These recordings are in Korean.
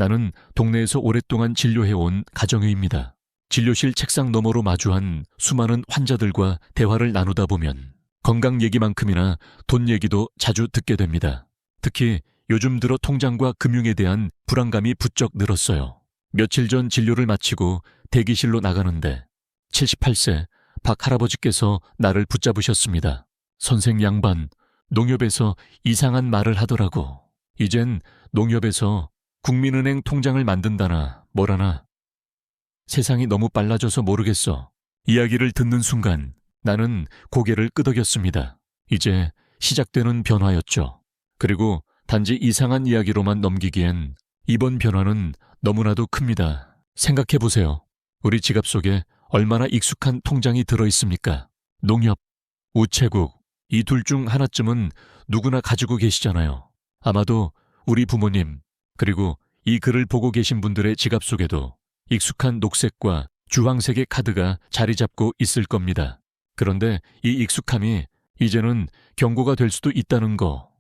나는 동네에서 오랫동안 진료해온 가정의입니다. 진료실 책상 너머로 마주한 수많은 환자들과 대화를 나누다 보면 건강 얘기만큼이나 돈 얘기도 자주 듣게 됩니다. 특히 요즘 들어 통장과 금융에 대한 불안감이 부쩍 늘었어요. 며칠 전 진료를 마치고 대기실로 나가는데 78세 박 할아버지께서 나를 붙잡으셨습니다. 선생 양반, 농협에서 이상한 말을 하더라고. 이젠 농협에서 국민은행 통장을 만든다나 뭐라나. 세상이 너무 빨라져서 모르겠어. 이야기를 듣는 순간 나는 고개를 끄덕였습니다. 이제 시작되는 변화였죠. 그리고 단지 이상한 이야기로만 넘기기엔 이번 변화는 너무나도 큽니다. 생각해보세요. 우리 지갑 속에 얼마나 익숙한 통장이 들어있습니까? 농협, 우체국, 이 둘 중 하나쯤은 누구나 가지고 계시잖아요. 아마도 우리 부모님, 그리고 이 글을 보고 계신 분들의 지갑 속에도 익숙한 녹색과 주황색의 카드가 자리 잡고 있을 겁니다. 그런데 이 익숙함이 이제는 경고가 될 수도 있다는 거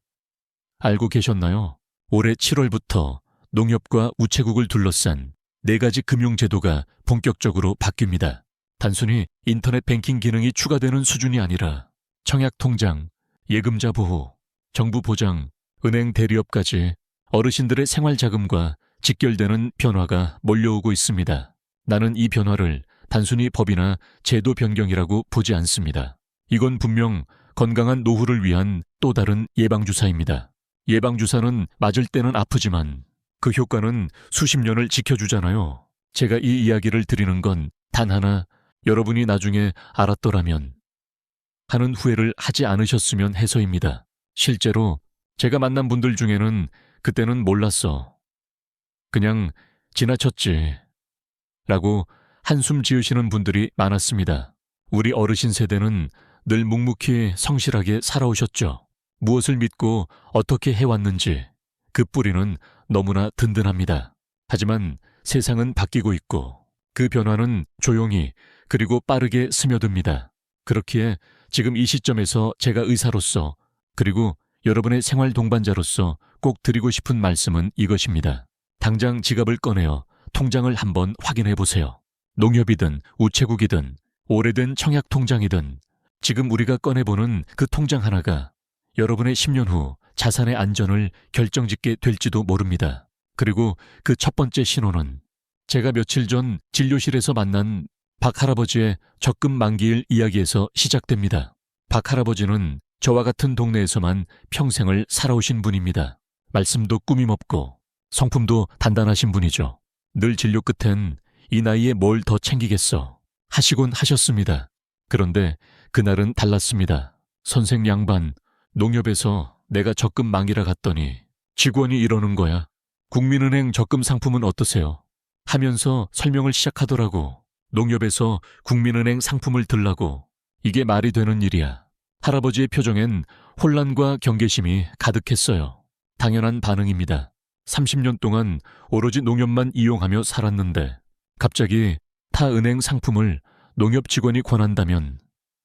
알고 계셨나요? 올해 7월부터 농협과 우체국을 둘러싼 4가지 금융제도가 본격적으로 바뀝니다. 단순히 인터넷 뱅킹 기능이 추가되는 수준이 아니라 청약통장, 예금자 보호, 정부 보장, 은행 대리업까지 어르신들의 생활자금과 직결되는 변화가 몰려오고 있습니다. 나는 이 변화를 단순히 법이나 제도 변경이라고 보지 않습니다. 이건 분명 건강한 노후를 위한 또 다른 예방주사입니다. 예방주사는 맞을 때는 아프지만 그 효과는 수십 년을 지켜주잖아요. 제가 이 이야기를 드리는 건 단 하나, 여러분이 나중에 알았더라면 하는 후회를 하지 않으셨으면 해서입니다. 실제로 제가 만난 분들 중에는 그때는 몰랐어. 그냥 지나쳤지. 라고 한숨 지으시는 분들이 많았습니다. 우리 어르신 세대는 늘 묵묵히 성실하게 살아오셨죠. 무엇을 믿고 어떻게 해왔는지 그 뿌리는 너무나 든든합니다. 하지만 세상은 바뀌고 있고 그 변화는 조용히 그리고 빠르게 스며듭니다. 그렇기에 지금 이 시점에서 제가 의사로서 그리고 여러분의 생활 동반자로서 꼭 드리고 싶은 말씀은 이것입니다. 당장 지갑을 꺼내어 통장을 한번 확인해 보세요. 농협이든 우체국이든 오래된 청약 통장이든 지금 우리가 꺼내보는 그 통장 하나가 여러분의 10년 후 자산의 안전을 결정짓게 될지도 모릅니다. 그리고 그 첫 번째 신호는 제가 며칠 전 진료실에서 만난 박 할아버지의 적금 만기일 이야기에서 시작됩니다. 박 할아버지는 저와 같은 동네에서만 평생을 살아오신 분입니다. 말씀도 꾸밈없고 성품도 단단하신 분이죠. 늘 진료 끝엔 이 나이에 뭘 더 챙기겠어 하시곤 하셨습니다. 그런데 그날은 달랐습니다. 선생 양반, 농협에서 내가 적금 만기라 갔더니 직원이 이러는 거야. 국민은행 적금 상품은 어떠세요? 하면서 설명을 시작하더라고. 농협에서 국민은행 상품을 들라고. 이게 말이 되는 일이야. 할아버지의 표정엔 혼란과 경계심이 가득했어요. 당연한 반응입니다. 30년 동안 오로지 농협만 이용하며 살았는데 갑자기 타 은행 상품을 농협 직원이 권한다면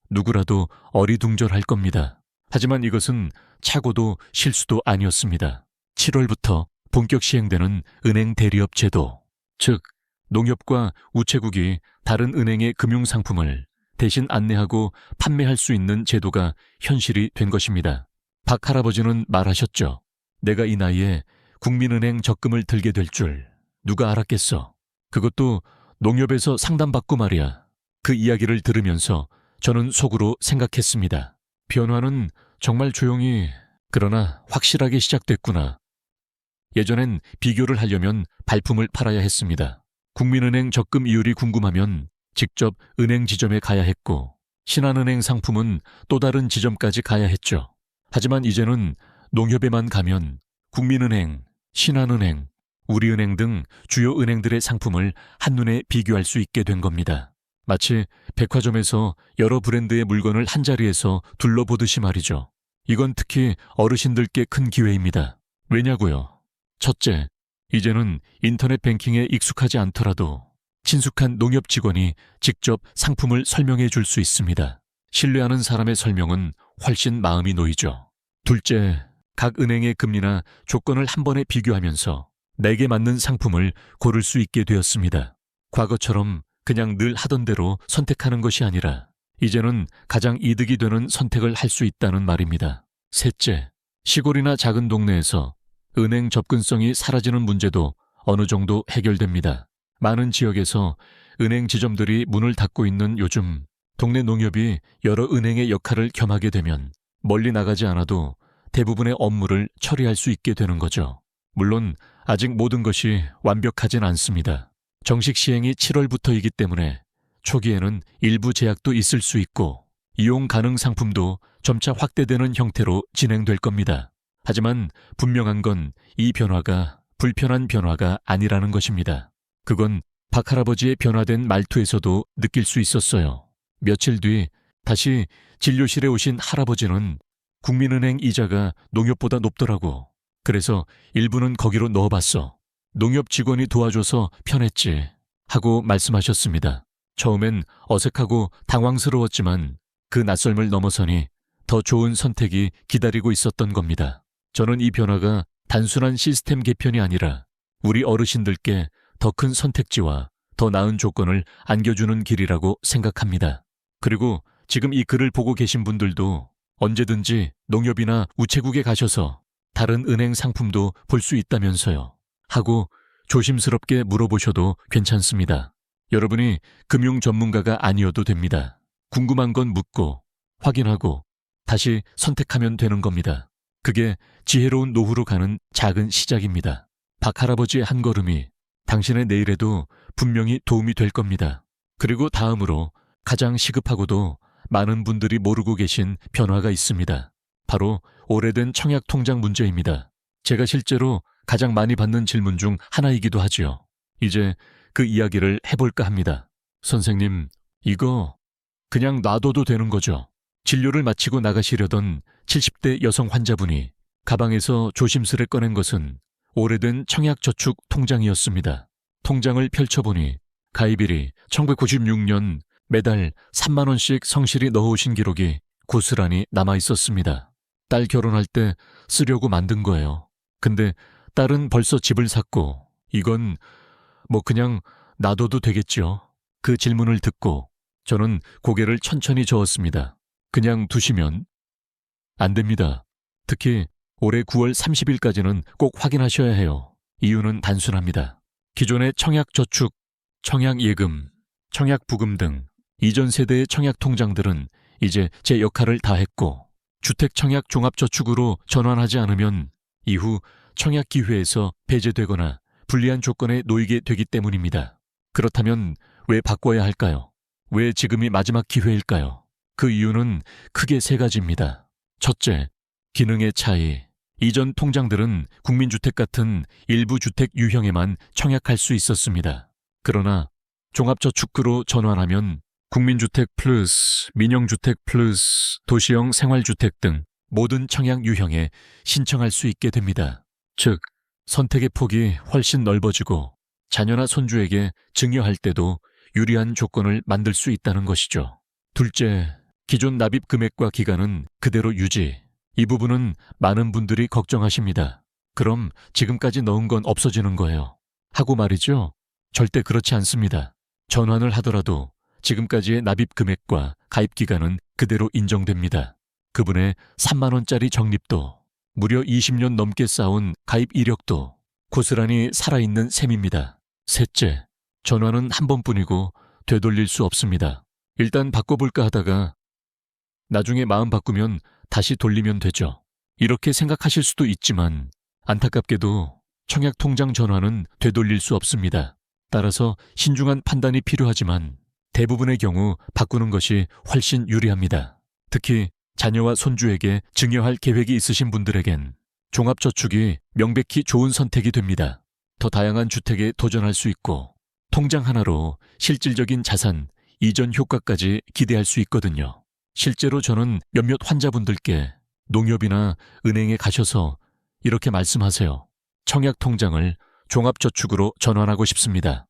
누구라도 어리둥절할 겁니다. 하지만 이것은 착오도 실수도 아니었습니다. 7월부터 본격 시행되는 은행 대리업 제도, 즉 농협과 우체국이 다른 은행의 금융상품을 대신 안내하고 판매할 수 있는 제도가 현실이 된 것입니다. 박 할아버지는 말하셨죠. 내가 이 나이에 국민은행 적금을 들게 될 줄 누가 알았겠어. 그것도 농협에서 상담받고 말이야. 그 이야기를 들으면서 저는 속으로 생각했습니다. 변화는 정말 조용히 그러나 확실하게 시작됐구나. 예전엔 비교를 하려면 발품을 팔아야 했습니다. 국민은행 적금 이율이 궁금하면 직접 은행 지점에 가야 했고 신한은행 상품은 또 다른 지점까지 가야 했죠. 하지만 이제는 농협에만 가면 국민은행, 신한은행, 우리은행 등 주요 은행들의 상품을 한눈에 비교할 수 있게 된 겁니다. 마치 백화점에서 여러 브랜드의 물건을 한자리에서 둘러보듯이 말이죠. 이건 특히 어르신들께 큰 기회입니다. 왜냐고요? 첫째, 이제는 인터넷 뱅킹에 익숙하지 않더라도 친숙한 농협 직원이 직접 상품을 설명해 줄 수 있습니다. 신뢰하는 사람의 설명은 훨씬 마음이 놓이죠. 둘째, 각 은행의 금리나 조건을 한 번에 비교하면서 내게 맞는 상품을 고를 수 있게 되었습니다. 과거처럼 그냥 늘 하던 대로 선택하는 것이 아니라 이제는 가장 이득이 되는 선택을 할 수 있다는 말입니다. 셋째, 시골이나 작은 동네에서 은행 접근성이 사라지는 문제도 어느 정도 해결됩니다. 많은 지역에서 은행 지점들이 문을 닫고 있는 요즘 동네 농협이 여러 은행의 역할을 겸하게 되면 멀리 나가지 않아도 대부분의 업무를 처리할 수 있게 되는 거죠. 물론 아직 모든 것이 완벽하진 않습니다. 정식 시행이 7월부터이기 때문에 초기에는 일부 제약도 있을 수 있고 이용 가능 상품도 점차 확대되는 형태로 진행될 겁니다. 하지만 분명한 건 이 변화가 불편한 변화가 아니라는 것입니다. 그건 박할아버지의 변화된 말투에서도 느낄 수 있었어요. 며칠 뒤 다시 진료실에 오신 할아버지는 국민은행 이자가 농협보다 높더라고. 그래서 일부는 거기로 넣어봤어. 농협 직원이 도와줘서 편했지 하고 말씀하셨습니다. 처음엔 어색하고 당황스러웠지만 그 낯설음을 넘어서니 더 좋은 선택이 기다리고 있었던 겁니다. 저는 이 변화가 단순한 시스템 개편이 아니라 우리 어르신들께 더 큰 선택지와 더 나은 조건을 안겨주는 길이라고 생각합니다. 그리고 지금 이 글을 보고 계신 분들도 언제든지 농협이나 우체국에 가셔서 다른 은행 상품도 볼 수 있다면서요. 하고 조심스럽게 물어보셔도 괜찮습니다. 여러분이 금융 전문가가 아니어도 됩니다. 궁금한 건 묻고 확인하고 다시 선택하면 되는 겁니다. 그게 지혜로운 노후로 가는 작은 시작입니다. 박할아버지의 한 걸음이 당신의 내일에도 분명히 도움이 될 겁니다. 그리고 다음으로 가장 시급하고도 많은 분들이 모르고 계신 변화가 있습니다. 바로 오래된 청약 통장 문제입니다. 제가 실제로 가장 많이 받는 질문 중 하나이기도 하지요. 이제 그 이야기를 해볼까 합니다. 선생님, 이거 그냥 놔둬도 되는 거죠? 진료를 마치고 나가시려던 70대 여성 환자분이 가방에서 조심스레 꺼낸 것은 오래된 청약저축 통장이었습니다. 통장을 펼쳐보니 가입일이 1996년 매달 3만 원씩 성실히 넣어오신 기록이 고스란히 남아있었습니다. 딸 결혼할 때 쓰려고 만든 거예요. 근데 딸은 벌써 집을 샀고 이건 뭐 그냥 놔둬도 되겠죠? 그 질문을 듣고 저는 고개를 천천히 저었습니다. 그냥 두시면 안 됩니다. 특히 올해 9월 30일까지는 꼭 확인하셔야 해요. 이유는 단순합니다. 기존의 청약저축, 청약예금, 청약부금 등 이전 세대의 청약통장들은 이제 제 역할을 다 했고 주택청약종합저축으로 전환하지 않으면 이후 청약기회에서 배제되거나 불리한 조건에 놓이게 되기 때문입니다. 그렇다면 왜 바꿔야 할까요? 왜 지금이 마지막 기회일까요? 그 이유는 크게 세 가지입니다. 첫째, 기능의 차이. 이전 통장들은 국민주택 같은 일부 주택 유형에만 청약할 수 있었습니다. 그러나 종합저축으로 전환하면 국민주택 플러스, 민영주택 플러스, 도시형 생활주택 등 모든 청약 유형에 신청할 수 있게 됩니다. 즉, 선택의 폭이 훨씬 넓어지고 자녀나 손주에게 증여할 때도 유리한 조건을 만들 수 있다는 것이죠. 둘째, 기존 납입 금액과 기간은 그대로 유지. 이 부분은 많은 분들이 걱정하십니다. 그럼 지금까지 넣은 건 없어지는 거예요. 하고 말이죠. 절대 그렇지 않습니다. 전환을 하더라도 지금까지의 납입 금액과 가입 기간은 그대로 인정됩니다. 그분의 3만 원짜리 적립도, 무려 20년 넘게 쌓은 가입 이력도 고스란히 살아있는 셈입니다. 셋째, 전환은 한 번뿐이고 되돌릴 수 없습니다. 일단 바꿔볼까 하다가 나중에 마음 바꾸면 다시 돌리면 되죠. 이렇게 생각하실 수도 있지만 안타깝게도 청약통장 전환은 되돌릴 수 없습니다. 따라서 신중한 판단이 필요하지만 대부분의 경우 바꾸는 것이 훨씬 유리합니다. 특히 자녀와 손주에게 증여할 계획이 있으신 분들에겐 종합저축이 명백히 좋은 선택이 됩니다. 더 다양한 주택에 도전할 수 있고 통장 하나로 실질적인 자산, 이전 효과까지 기대할 수 있거든요. 실제로 저는 몇몇 환자분들께 농협이나 은행에 가셔서 이렇게 말씀하세요. 청약통장을 종합저축으로 전환하고 싶습니다.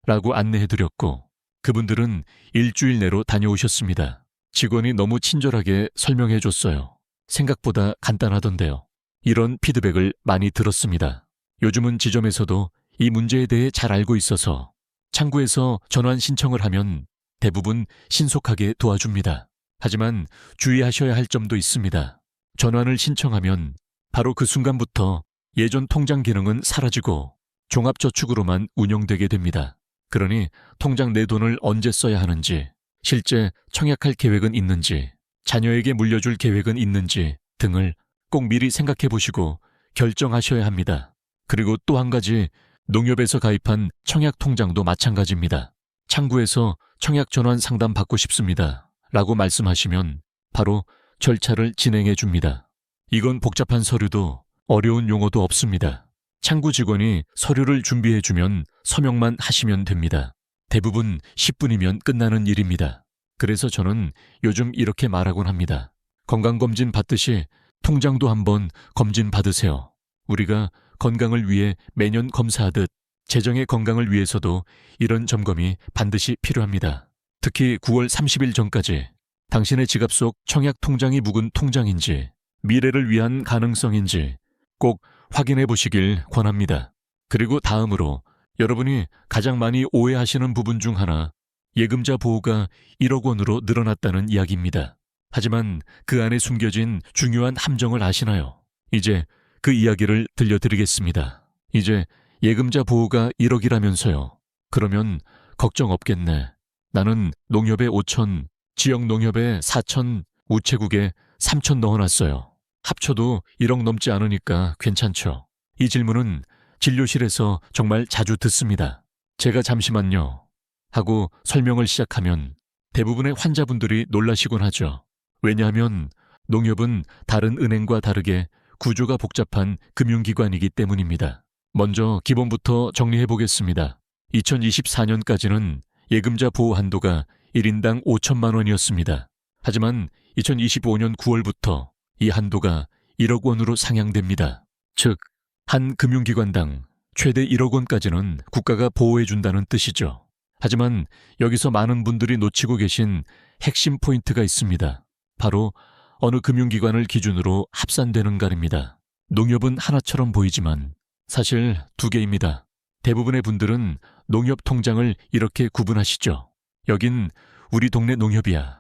라고 안내해드렸고 그분들은 일주일 내로 다녀오셨습니다. 직원이 너무 친절하게 설명해줬어요. 생각보다 간단하던데요. 이런 피드백을 많이 들었습니다. 요즘은 지점에서도 이 문제에 대해 잘 알고 있어서 창구에서 전환 신청을 하면 대부분 신속하게 도와줍니다. 하지만 주의하셔야 할 점도 있습니다. 전환을 신청하면 바로 그 순간부터 예전 통장 기능은 사라지고 종합저축으로만 운영되게 됩니다. 그러니 통장 내 돈을 언제 써야 하는지, 실제 청약할 계획은 있는지, 자녀에게 물려줄 계획은 있는지 등을 꼭 미리 생각해 보시고 결정하셔야 합니다. 그리고 또 한 가지, 농협에서 가입한 청약 통장도 마찬가지입니다. 창구에서 청약 전환 상담 받고 싶습니다 라고 말씀하시면 바로 절차를 진행해 줍니다. 이건 복잡한 서류도 어려운 용어도 없습니다. 창구 직원이 서류를 준비해 주면 서명만 하시면 됩니다. 대부분 10분이면 끝나는 일입니다. 그래서 저는 요즘 이렇게 말하곤 합니다. 건강검진 받듯이 통장도 한번 검진 받으세요. 우리가 건강을 위해 매년 검사하듯 재정의 건강을 위해서도 이런 점검이 반드시 필요합니다. 특히 9월 30일 전까지 당신의 지갑 속 청약 통장이 묵은 통장인지 미래를 위한 가능성인지 꼭 확인해 보시길 권합니다. 그리고 다음으로 여러분이 가장 많이 오해하시는 부분 중 하나, 예금자 보호가 1억 원으로 늘어났다는 이야기입니다. 하지만 그 안에 숨겨진 중요한 함정을 아시나요? 이제 그 이야기를 들려드리겠습니다. 이제 예금자 보호가 1억이라면서요. 그러면 걱정 없겠네. 나는 농협에 5천, 지역 농협에 4천, 우체국에 3천 넣어놨어요. 합쳐도 1억 넘지 않으니까 괜찮죠. 이 질문은 진료실에서 정말 자주 듣습니다. 제가 잠시만요 하고 설명을 시작하면 대부분의 환자분들이 놀라시곤 하죠. 왜냐하면 농협은 다른 은행과 다르게 구조가 복잡한 금융기관이기 때문입니다. 먼저 기본부터 정리해 보겠습니다. 2024년까지는 예금자 보호 한도가 1인당 5천만 원이었습니다. 하지만 2025년 9월부터 이 한도가 1억 원으로 상향됩니다. 즉, 한 금융기관당 최대 1억 원까지는 국가가 보호해준다는 뜻이죠. 하지만 여기서 많은 분들이 놓치고 계신 핵심 포인트가 있습니다. 바로 어느 금융기관을 기준으로 합산되는가입니다. 농협은 하나처럼 보이지만 사실 두 개입니다. 대부분의 분들은 농협 통장을 이렇게 구분하시죠. 여긴 우리 동네 농협이야.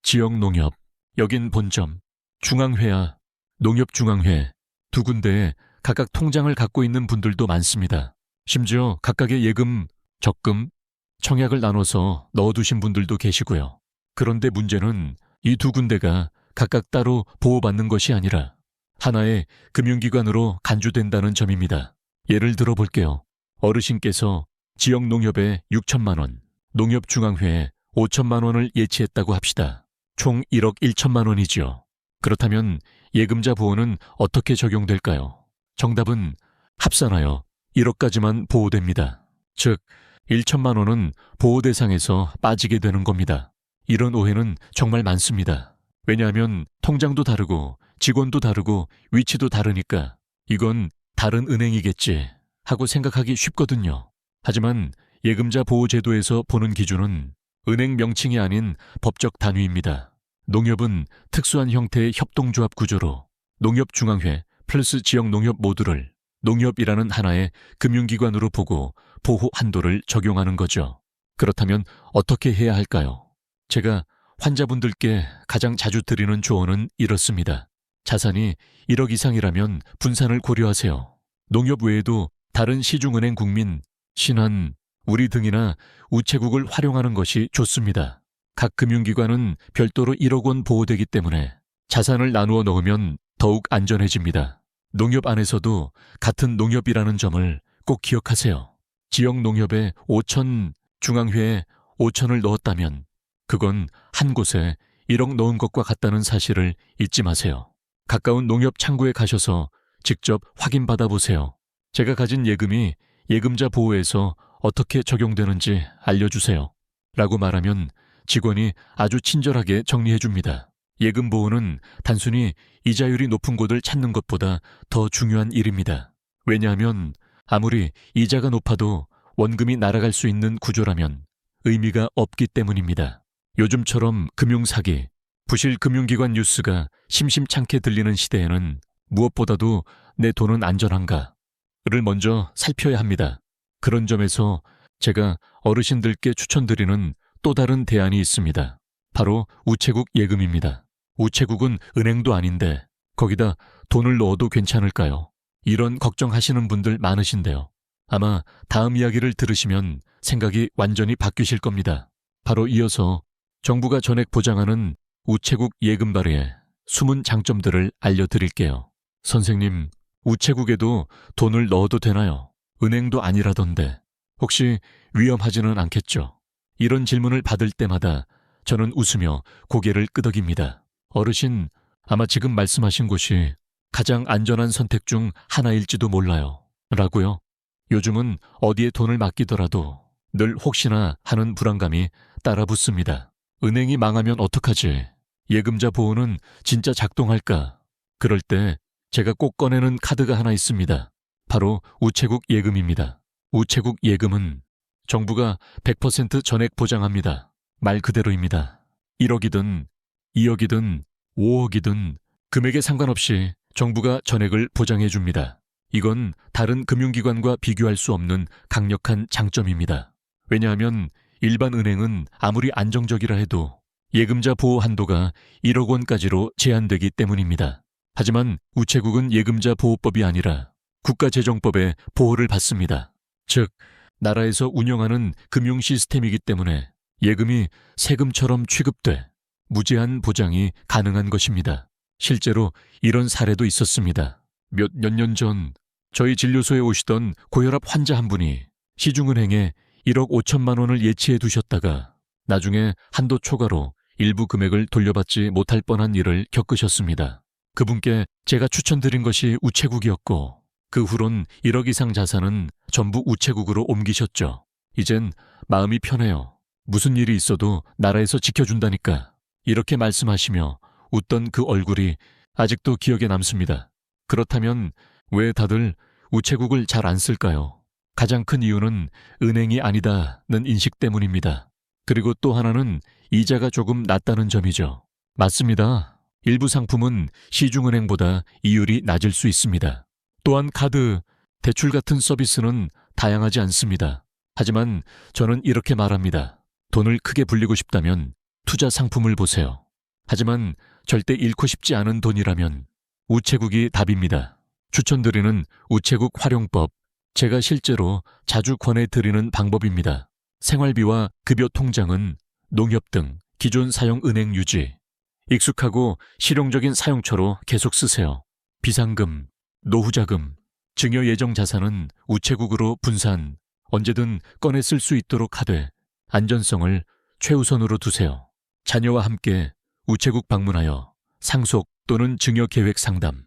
지역 농협. 여긴 본점. 중앙회야. 농협중앙회. 두 군데에 각각 통장을 갖고 있는 분들도 많습니다. 심지어 각각의 예금, 적금, 청약을 나눠서 넣어두신 분들도 계시고요. 그런데 문제는 이 두 군데가 각각 따로 보호받는 것이 아니라 하나의 금융기관으로 간주된다는 점입니다. 예를 들어 볼게요. 어르신께서 지역 농협에 6천만 원, 농협중앙회에 5천만 원을 예치했다고 합시다. 총 1억 1천만 원이죠. 그렇다면 예금자 보호는 어떻게 적용될까요? 정답은 합산하여 1억까지만 보호됩니다. 즉, 1천만 원은 보호 대상에서 빠지게 되는 겁니다. 이런 오해는 정말 많습니다. 왜냐하면 통장도 다르고 직원도 다르고 위치도 다르니까 이건 다른 은행이겠지 하고 생각하기 쉽거든요. 하지만 예금자 보호제도에서 보는 기준은 은행 명칭이 아닌 법적 단위입니다. 농협은 특수한 형태의 협동조합 구조로 농협중앙회 플러스 지역농협 모두를 농협이라는 하나의 금융기관으로 보고 보호 한도를 적용하는 거죠. 그렇다면 어떻게 해야 할까요? 제가 환자분들께 가장 자주 드리는 조언은 이렇습니다. 자산이 1억 이상이라면 분산을 고려하세요. 농협 외에도 다른 시중은행 국민, 신한, 우리 등이나 우체국을 활용하는 것이 좋습니다. 각 금융기관은 별도로 1억 원 보호되기 때문에 자산을 나누어 넣으면 더욱 안전해집니다. 농협 안에서도 같은 농협이라는 점을 꼭 기억하세요. 지역 농협에 5천, 중앙회에 5천을 넣었다면 그건 한 곳에 1억 넣은 것과 같다는 사실을 잊지 마세요. 가까운 농협 창구에 가셔서 직접 확인받아 보세요. 제가 가진 예금이 예금자 보호에서 어떻게 적용되는지 알려주세요. 라고 말하면 직원이 아주 친절하게 정리해 줍니다. 예금 보호는 단순히 이자율이 높은 곳을 찾는 것보다 더 중요한 일입니다. 왜냐하면 아무리 이자가 높아도 원금이 날아갈 수 있는 구조라면 의미가 없기 때문입니다. 요즘처럼 금융사기, 부실 금융기관 뉴스가 심심찮게 들리는 시대에는 무엇보다도 내 돈은 안전한가? 먼저 살펴야 합니다. 그런 점에서 제가 어르신들께 추천드리는 또 다른 대안이 있습니다. 바로 우체국 예금입니다. 우체국은 은행도 아닌데 거기다 돈을 넣어도 괜찮을까요? 이런 걱정하시는 분들 많으신데요. 아마 다음 이야기를 들으시면 생각이 완전히 바뀌실 겁니다. 바로 이어서 정부가 전액 보장하는 우체국 예금 발의의 숨은 장점들을 알려드릴게요. 선생님, 우체국에도 돈을 넣어도 되나요? 은행도 아니라던데 혹시 위험하지는 않겠죠? 이런 질문을 받을 때마다 저는 웃으며 고개를 끄덕입니다. 어르신, 아마 지금 말씀하신 곳이 가장 안전한 선택 중 하나일지도 몰라요. 라고요. 요즘은 어디에 돈을 맡기더라도 늘 혹시나 하는 불안감이 따라 붙습니다. 은행이 망하면 어떡하지? 예금자 보호는 진짜 작동할까? 그럴 때 제가 꼭 꺼내는 카드가 하나 있습니다. 바로 우체국 예금입니다. 우체국 예금은 정부가 100% 전액 보장합니다. 말 그대로입니다. 1억이든 2억이든 5억이든 금액에 상관없이 정부가 전액을 보장해 줍니다. 이건 다른 금융기관과 비교할 수 없는 강력한 장점입니다. 왜냐하면 일반 은행은 아무리 안정적이라 해도 예금자 보호 한도가 1억 원까지로 제한되기 때문입니다. 하지만 우체국은 예금자 보호법이 아니라 국가재정법의 보호를 받습니다. 즉, 나라에서 운영하는 금융 시스템이기 때문에 예금이 세금처럼 취급돼 무제한 보장이 가능한 것입니다. 실제로 이런 사례도 있었습니다. 몇 년 전 저희 진료소에 오시던 고혈압 환자 한 분이 시중은행에 1억 5천만 원을 예치해 두셨다가 나중에 한도 초과로 일부 금액을 돌려받지 못할 뻔한 일을 겪으셨습니다. 그분께 제가 추천드린 것이 우체국이었고 그 후론 1억 이상 자산은 전부 우체국으로 옮기셨죠. 이젠 마음이 편해요. 무슨 일이 있어도 나라에서 지켜준다니까. 이렇게 말씀하시며 웃던 그 얼굴이 아직도 기억에 남습니다. 그렇다면 왜 다들 우체국을 잘 안 쓸까요? 가장 큰 이유는 은행이 아니다는 인식 때문입니다. 그리고 또 하나는 이자가 조금 낮다는 점이죠. 맞습니다. 일부 상품은 시중은행보다 이율이 낮을 수 있습니다. 또한 카드, 대출 같은 서비스는 다양하지 않습니다. 하지만 저는 이렇게 말합니다. 돈을 크게 불리고 싶다면 투자 상품을 보세요. 하지만 절대 잃고 싶지 않은 돈이라면 우체국이 답입니다. 추천드리는 우체국 활용법, 제가 실제로 자주 권해드리는 방법입니다. 생활비와 급여 통장은 농협 등 기존 사용 은행 유지, 익숙하고 실용적인 사용처로 계속 쓰세요. 비상금, 노후자금, 증여 예정 자산은 우체국으로 분산, 언제든 꺼내 쓸 수 있도록 하되 안전성을 최우선으로 두세요. 자녀와 함께 우체국 방문하여 상속 또는 증여 계획 상담.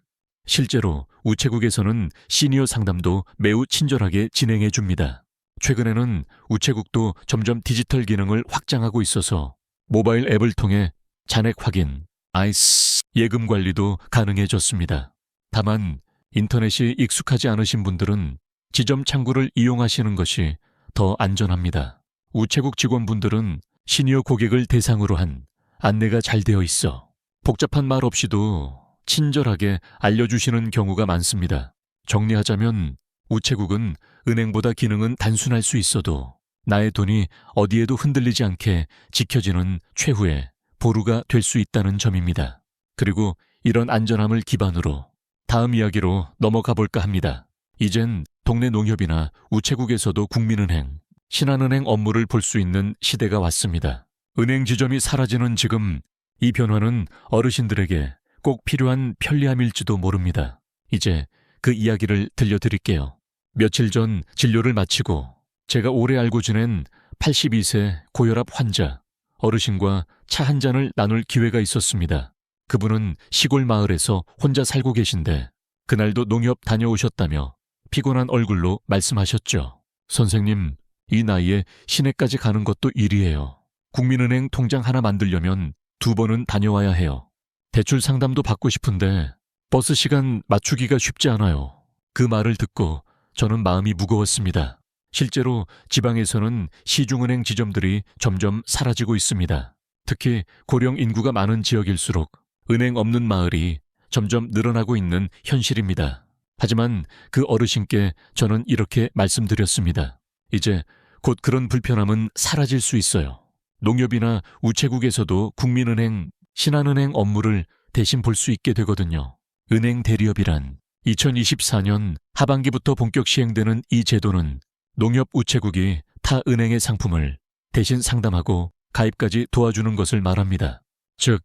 실제로 우체국에서는 시니어 상담도 매우 친절하게 진행해 줍니다. 최근에는 우체국도 점점 디지털 기능을 확장하고 있어서 모바일 앱을 통해 잔액 확인, 아이스 예금 관리도 가능해졌습니다. 다만 인터넷이 익숙하지 않으신 분들은 지점 창구를 이용하시는 것이 더 안전합니다. 우체국 직원분들은 시니어 고객을 대상으로 한 안내가 잘 되어 있어 복잡한 말 없이도 친절하게 알려주시는 경우가 많습니다. 정리하자면 우체국은 은행보다 기능은 단순할 수 있어도 나의 돈이 어디에도 흔들리지 않게 지켜지는 최후의 보루가 될 수 있다는 점입니다. 그리고 이런 안전함을 기반으로 다음 이야기로 넘어가 볼까 합니다. 이젠 동네 농협이나 우체국에서도 국민은행, 신한은행 업무를 볼 수 있는 시대가 왔습니다. 은행 지점이 사라지는 지금 이 변화는 어르신들에게 꼭 필요한 편리함일지도 모릅니다. 이제 그 이야기를 들려드릴게요. 며칠 전 진료를 마치고 제가 오래 알고 지낸 82세 고혈압 환자 어르신과 차 한 잔을 나눌 기회가 있었습니다. 그분은 시골 마을에서 혼자 살고 계신데 그날도 농협 다녀오셨다며 피곤한 얼굴로 말씀하셨죠. 선생님, 이 나이에 시내까지 가는 것도 일이에요. 국민은행 통장 하나 만들려면 2번은 다녀와야 해요. 대출 상담도 받고 싶은데 버스 시간 맞추기가 쉽지 않아요. 그 말을 듣고 저는 마음이 무거웠습니다. 실제로 지방에서는 시중은행 지점들이 점점 사라지고 있습니다. 특히 고령 인구가 많은 지역일수록 은행 없는 마을이 점점 늘어나고 있는 현실입니다. 하지만 그 어르신께 저는 이렇게 말씀드렸습니다. 이제 곧 그런 불편함은 사라질 수 있어요. 농협이나 우체국에서도 국민은행, 신한은행 업무를 대신 볼 수 있게 되거든요. 은행 대리업이란 2024년 하반기부터 본격 시행되는 이 제도는 농협 우체국이 타 은행의 상품을 대신 상담하고 가입까지 도와주는 것을 말합니다. 즉,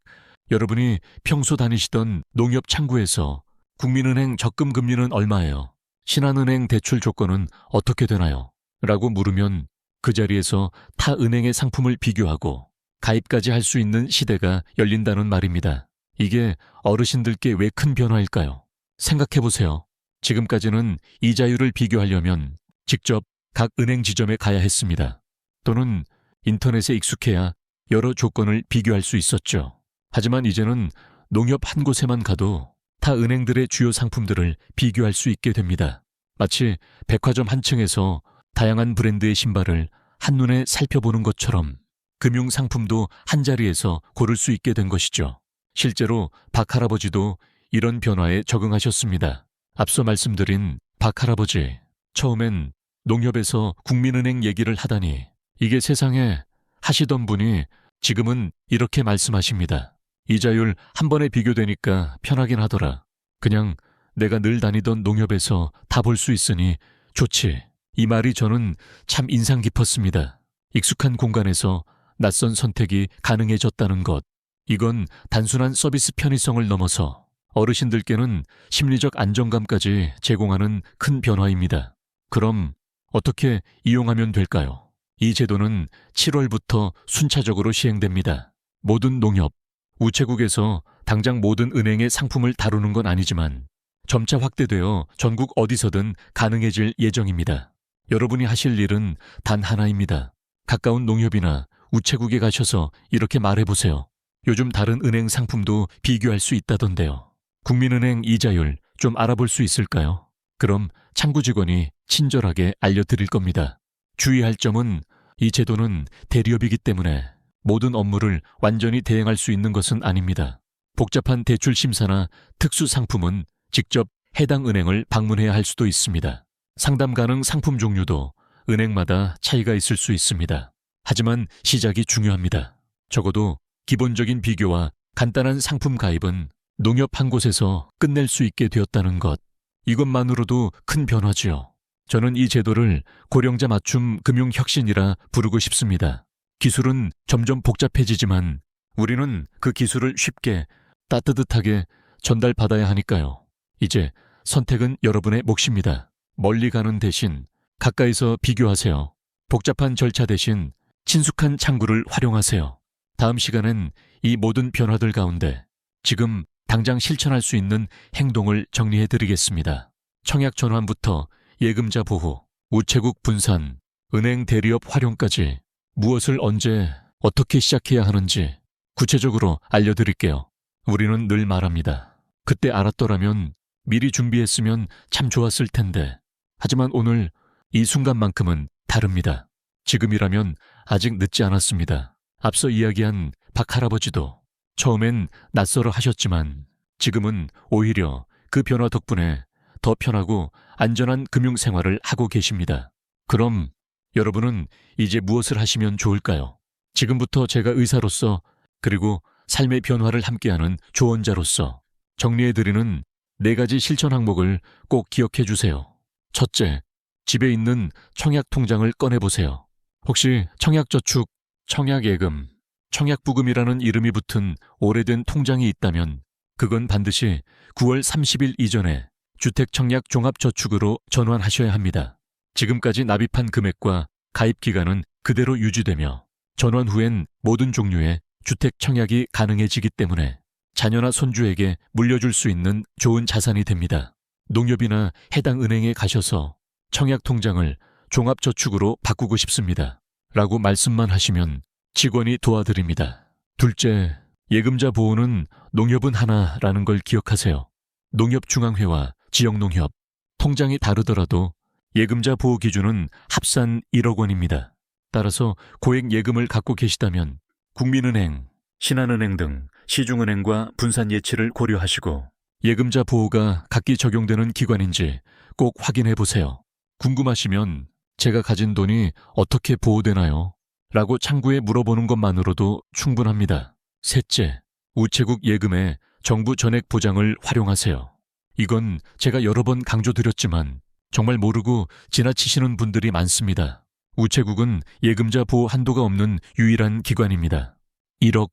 여러분이 평소 다니시던 농협 창구에서 국민은행 적금 금리는 얼마예요? 신한은행 대출 조건은 어떻게 되나요? 라고 물으면 그 자리에서 타 은행의 상품을 비교하고 가입까지 할 수 있는 시대가 열린다는 말입니다. 이게 어르신들께 왜 큰 변화일까요? 생각해보세요. 지금까지는 이자율을 비교하려면 직접 각 은행 지점에 가야 했습니다. 또는 인터넷에 익숙해야 여러 조건을 비교할 수 있었죠. 하지만 이제는 농협 한 곳에만 가도 타 은행들의 주요 상품들을 비교할 수 있게 됩니다. 마치 백화점 한 층에서 다양한 브랜드의 신발을 한눈에 살펴보는 것처럼 금융 상품도 한자리에서 고를 수 있게 된 것이죠. 실제로 박 할아버지도 이런 변화에 적응하셨습니다. 앞서 말씀드린 박 할아버지, 처음엔 농협에서 국민은행 얘기를 하다니 이게 세상에 하시던 분이 지금은 이렇게 말씀하십니다. 이자율 한 번에 비교되니까 편하긴 하더라. 그냥 내가 늘 다니던 농협에서 다 볼 수 있으니 좋지. 이 말이 저는 참 인상 깊었습니다. 익숙한 공간에서 낯선 선택이 가능해졌다는 것. 이건 단순한 서비스 편의성을 넘어서 어르신들께는 심리적 안정감까지 제공하는 큰 변화입니다. 그럼 어떻게 이용하면 될까요? 이 제도는 7월부터 순차적으로 시행됩니다. 모든 농협, 우체국에서 당장 모든 은행의 상품을 다루는 건 아니지만 점차 확대되어 전국 어디서든 가능해질 예정입니다. 여러분이 하실 일은 단 하나입니다. 가까운 농협이나 우체국에 가셔서 이렇게 말해보세요. 요즘 다른 은행 상품도 비교할 수 있다던데요. 국민은행 이자율 좀 알아볼 수 있을까요? 그럼 창구 직원이 친절하게 알려드릴 겁니다. 주의할 점은 이 제도는 대리업이기 때문에 모든 업무를 완전히 대행할 수 있는 것은 아닙니다. 복잡한 대출 심사나 특수 상품은 직접 해당 은행을 방문해야 할 수도 있습니다. 상담 가능 상품 종류도 은행마다 차이가 있을 수 있습니다. 하지만 시작이 중요합니다. 적어도 기본적인 비교와 간단한 상품 가입은 농협 한 곳에서 끝낼 수 있게 되었다는 것. 이것만으로도 큰 변화지요. 저는 이 제도를 고령자 맞춤 금융혁신이라 부르고 싶습니다. 기술은 점점 복잡해지지만 우리는 그 기술을 쉽게 따뜻하게 전달받아야 하니까요. 이제 선택은 여러분의 몫입니다. 멀리 가는 대신 가까이서 비교하세요. 복잡한 절차 대신 친숙한 창구를 활용하세요. 다음 시간엔 이 모든 변화들 가운데 지금 당장 실천할 수 있는 행동을 정리해드리겠습니다. 청약 전환부터 예금자 보호, 우체국 분산, 은행 대리업 활용까지 무엇을 언제 어떻게 시작해야 하는지 구체적으로 알려드릴게요. 우리는 늘 말합니다. 그때 알았더라면 미리 준비했으면 참 좋았을 텐데. 하지만 오늘 이 순간만큼은 다릅니다. 지금이라면 아직 늦지 않았습니다. 앞서 이야기한 박 할아버지도 처음엔 낯설어 하셨지만 지금은 오히려 그 변화 덕분에 더 편하고 안전한 금융생활을 하고 계십니다. 그럼 여러분은 이제 무엇을 하시면 좋을까요? 지금부터 제가 의사로서 그리고 삶의 변화를 함께하는 조언자로서 정리해드리는 4가지 실천 항목을 꼭 기억해 주세요. 첫째, 집에 있는 청약통장을 꺼내보세요. 혹시 청약저축, 청약예금, 청약부금이라는 이름이 붙은 오래된 통장이 있다면 그건 반드시 9월 30일 이전에 주택청약종합저축으로 전환하셔야 합니다. 지금까지 납입한 금액과 가입 기간은 그대로 유지되며 전환 후엔 모든 종류의 주택청약이 가능해지기 때문에 자녀나 손주에게 물려줄 수 있는 좋은 자산이 됩니다. 농협이나 해당 은행에 가셔서 청약통장을 종합저축으로 바꾸고 싶습니다. 라고 말씀만 하시면 직원이 도와드립니다. 둘째, 예금자 보호는 농협은 하나라는 걸 기억하세요. 농협중앙회와 지역농협, 통장이 다르더라도 예금자 보호 기준은 합산 1억 원입니다. 따라서 고액 예금을 갖고 계시다면 국민은행, 신한은행 등 시중은행과 분산 예치를 고려하시고 예금자 보호가 각기 적용되는 기관인지 꼭 확인해 보세요. 궁금하시면 제가 가진 돈이 어떻게 보호되나요? 라고 창구에 물어보는 것만으로도 충분합니다. 셋째, 우체국 예금에 정부 전액 보장을 활용하세요. 이건 제가 여러 번 강조드렸지만 정말 모르고 지나치시는 분들이 많습니다. 우체국은 예금자 보호 한도가 없는 유일한 기관입니다. 1억,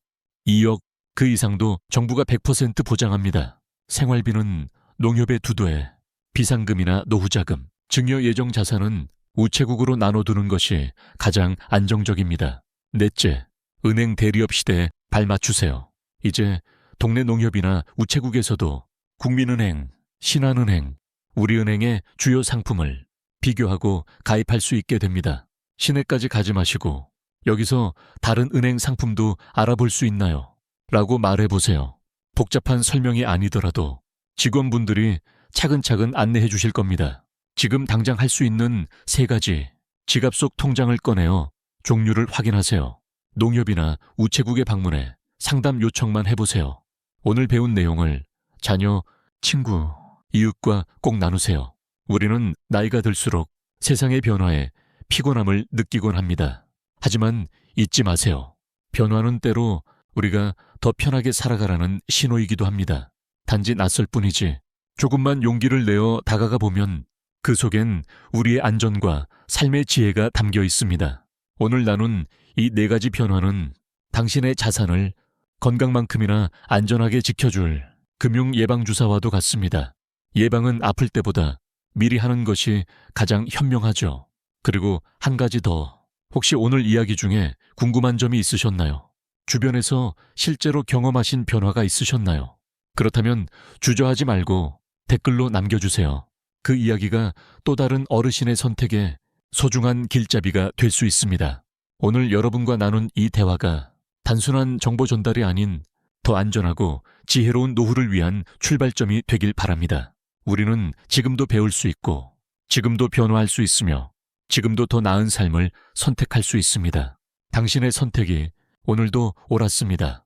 2억, 그 이상도 정부가 100% 보장합니다. 생활비는 농협에 2대, 비상금이나 노후자금, 증여예정 자산은 우체국으로 나눠두는 것이 가장 안정적입니다. 넷째, 은행 대리업 시대에 발맞추세요. 이제 동네 농협이나 우체국에서도 국민은행, 신한은행, 우리은행의 주요 상품을 비교하고 가입할 수 있게 됩니다. 시내까지 가지 마시고 여기서 다른 은행 상품도 알아볼 수 있나요? 라고 말해보세요. 복잡한 설명이 아니더라도 직원분들이 차근차근 안내해 주실 겁니다. 지금 당장 할 수 있는 3가지, 지갑 속 통장을 꺼내어 종류를 확인하세요. 농협이나 우체국에 방문해 상담 요청만 해보세요. 오늘 배운 내용을 자녀, 친구, 이웃과 꼭 나누세요. 우리는 나이가 들수록 세상의 변화에 피곤함을 느끼곤 합니다. 하지만 잊지 마세요. 변화는 때로 우리가 더 편하게 살아가라는 신호이기도 합니다. 단지 낯설 뿐이지 조금만 용기를 내어 다가가 보면 그 속엔 우리의 안전과 삶의 지혜가 담겨 있습니다. 오늘 나눈 이 4가지 변화는 당신의 자산을 건강만큼이나 안전하게 지켜줄 금융 예방주사와도 같습니다. 예방은 아플 때보다 미리 하는 것이 가장 현명하죠. 그리고 한 가지 더, 혹시 오늘 이야기 중에 궁금한 점이 있으셨나요? 주변에서 실제로 경험하신 변화가 있으셨나요? 그렇다면 주저하지 말고 댓글로 남겨주세요. 그 이야기가 또 다른 어르신의 선택에 소중한 길잡이가 될 수 있습니다. 오늘 여러분과 나눈 이 대화가 단순한 정보 전달이 아닌 더 안전하고 지혜로운 노후를 위한 출발점이 되길 바랍니다. 우리는 지금도 배울 수 있고, 지금도 변화할 수 있으며, 지금도 더 나은 삶을 선택할 수 있습니다. 당신의 선택이 오늘도 옳았습니다.